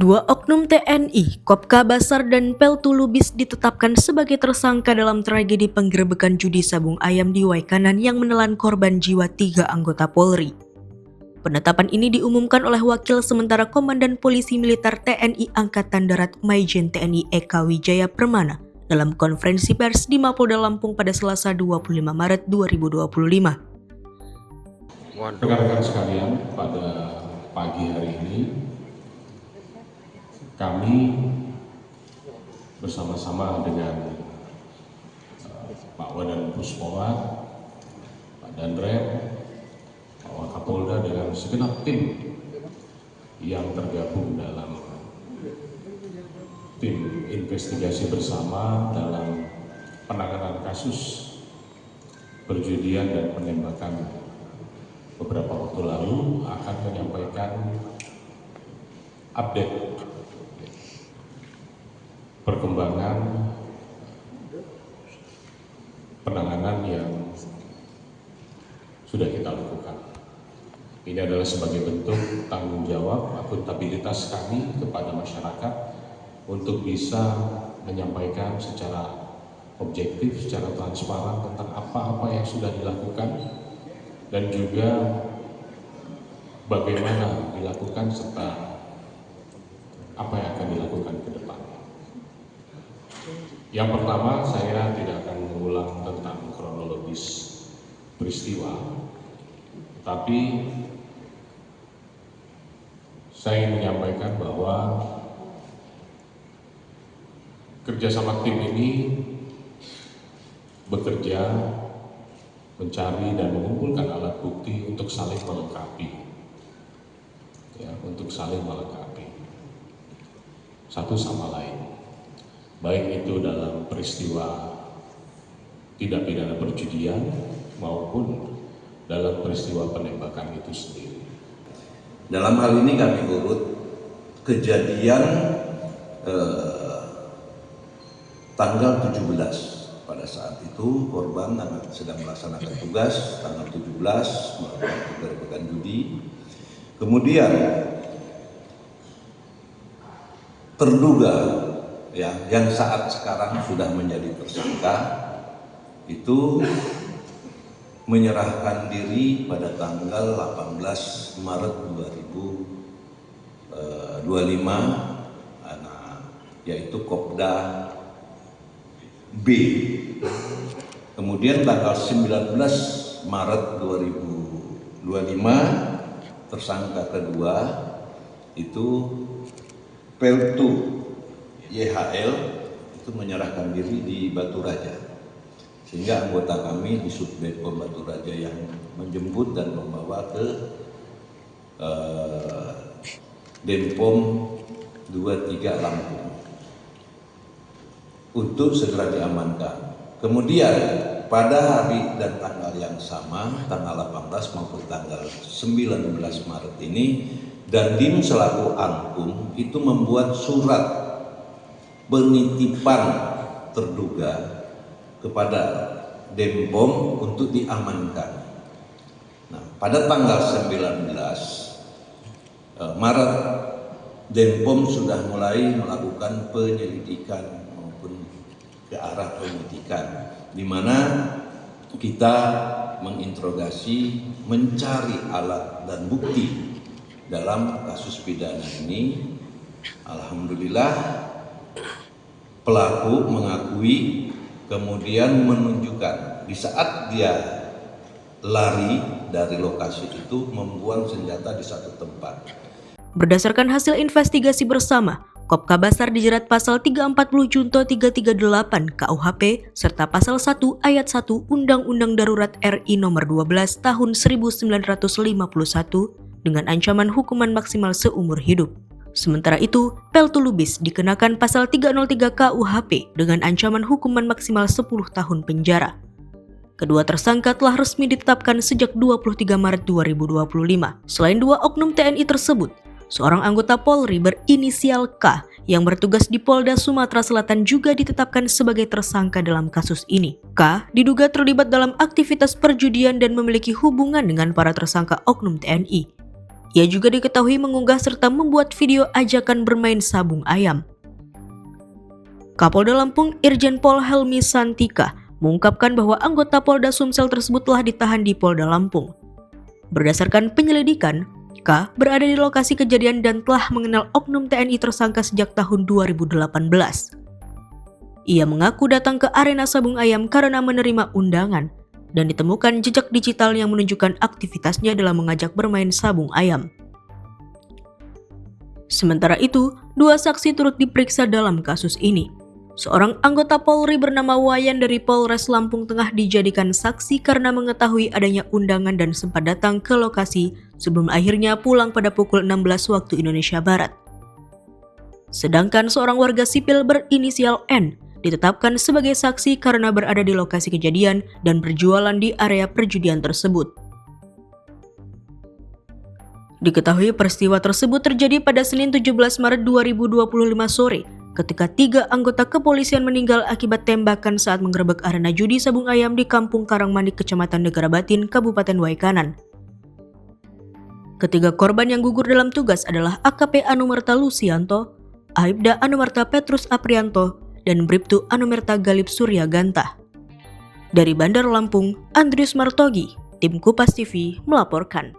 Dua oknum TNI, Kopka Basar dan Peltu Lubis ditetapkan sebagai tersangka dalam tragedi penggerebekan judi sabung ayam di Waikanan yang menelan korban jiwa 3 anggota Polri. Penetapan ini diumumkan oleh Wakil Sementara Komandan Polisi Militer TNI Angkatan Darat Maijen TNI Eka Wijaya Permana dalam konferensi pers di Mapolda Lampung pada Selasa 25 Maret 2025. Rekan-rekan sekalian, pada pagi hari ini kami bersama-sama dengan Pak Wadan Puspora, Pak Danrem, Pak Wakapolda dengan segenap tim yang tergabung dalam tim investigasi bersama dalam penanganan kasus perjudian dan penembakan beberapa waktu lalu akan menyampaikan update perkembangan penanganan yang sudah kita lakukan. Ini adalah sebagai bentuk tanggung jawab akuntabilitas kami kepada masyarakat untuk bisa menyampaikan secara objektif, secara transparan tentang apa-apa yang sudah dilakukan dan juga bagaimana dilakukan serta apa yang akan dilakukan ke depan. Yang pertama, saya tidak akan mengulang tentang kronologis peristiwa, tapi saya ingin menyampaikan bahwa kerjasama tim ini bekerja mencari dan mengumpulkan alat bukti untuk saling melengkapi, untuk saling melengkapi satu sama lain, baik itu dalam peristiwa tindak pidana perjudian maupun dalam peristiwa penembakan itu sendiri. Dalam hal ini kami urut kejadian tanggal 17. Pada saat itu korban sedang melaksanakan tugas tanggal 17 melakukan penggerebekan judi. Kemudian terduga yang saat sekarang sudah menjadi tersangka itu menyerahkan diri pada tanggal 18 Maret 2025 yaitu Kopda B. Kemudian tanggal 19 Maret 2025 tersangka kedua itu Peltu YHL itu menyerahkan diri di Batu Raja, sehingga anggota kami di Subdetpom Batu Raja yang menjemput dan membawa ke Denpom 23 Lampung untuk segera diamankan. Kemudian pada hari dan tanggal yang sama, tanggal 18 maupun tanggal 19 Maret ini, Dandim selaku Angkum itu membuat surat penitipan terduga kepada Denpom untuk diamankan. Nah, pada tanggal 19 Maret, Denpom sudah mulai melakukan penyelidikan ke arah penyidikan, di mana kita menginterogasi, mencari alat dan bukti dalam kasus pidana ini. Alhamdulillah pelaku mengakui, kemudian menunjukkan di saat dia lari dari lokasi itu membuang senjata di satu tempat. Berdasarkan hasil investigasi bersama, Kopka Basar dijerat pasal 340 Junto 338 KUHP serta pasal 1 ayat 1 Undang-Undang Darurat RI Nomor 12 Tahun 1951 dengan ancaman hukuman maksimal seumur hidup. Sementara itu, Peltu Lubis dikenakan pasal 303 KUHP dengan ancaman hukuman maksimal 10 tahun penjara. Kedua tersangka telah resmi ditetapkan sejak 23 Maret 2025. Selain dua oknum TNI tersebut, seorang anggota Polri berinisial K yang bertugas di Polda Sumatera Selatan juga ditetapkan sebagai tersangka dalam kasus ini. K diduga terlibat dalam aktivitas perjudian dan memiliki hubungan dengan para tersangka oknum TNI. Ia juga diketahui mengunggah serta membuat video ajakan bermain sabung ayam. Kapolda Lampung Irjen Pol Helmi Santika mengungkapkan bahwa anggota Polda Sumsel tersebut telah ditahan di Polda Lampung. Berdasarkan penyelidikan, K berada di lokasi kejadian dan telah mengenal oknum TNI tersangka sejak tahun 2018. Ia mengaku datang ke arena sabung ayam karena menerima undangan dan ditemukan jejak digital yang menunjukkan aktivitasnya dalam mengajak bermain sabung ayam. Sementara itu, 2 saksi turut diperiksa dalam kasus ini. Seorang anggota Polri bernama Wayan dari Polres Lampung Tengah dijadikan saksi karena mengetahui adanya undangan dan sempat datang ke lokasi sebelum akhirnya pulang pada pukul 16 waktu Indonesia Barat. Sedangkan seorang warga sipil berinisial N ditetapkan sebagai saksi karena berada di lokasi kejadian dan berjualan di area perjudian tersebut. Diketahui peristiwa tersebut terjadi pada Senin 17 Maret 2025 sore ketika 3 anggota kepolisian meninggal akibat tembakan saat menggerebek arena judi sabung ayam di Kampung Karangmanik, Kecamatan Negara Batin, Kabupaten Waikanan. Ketiga korban yang gugur dalam tugas adalah AKP Anumerta Lusianto, Aibda Anumerta Petrus Aprianto, dan Bribtu Anumerta Galip Surya Ganta. Dari Bandar Lampung, Andrius Martogi, Tim Kupas TV melaporkan.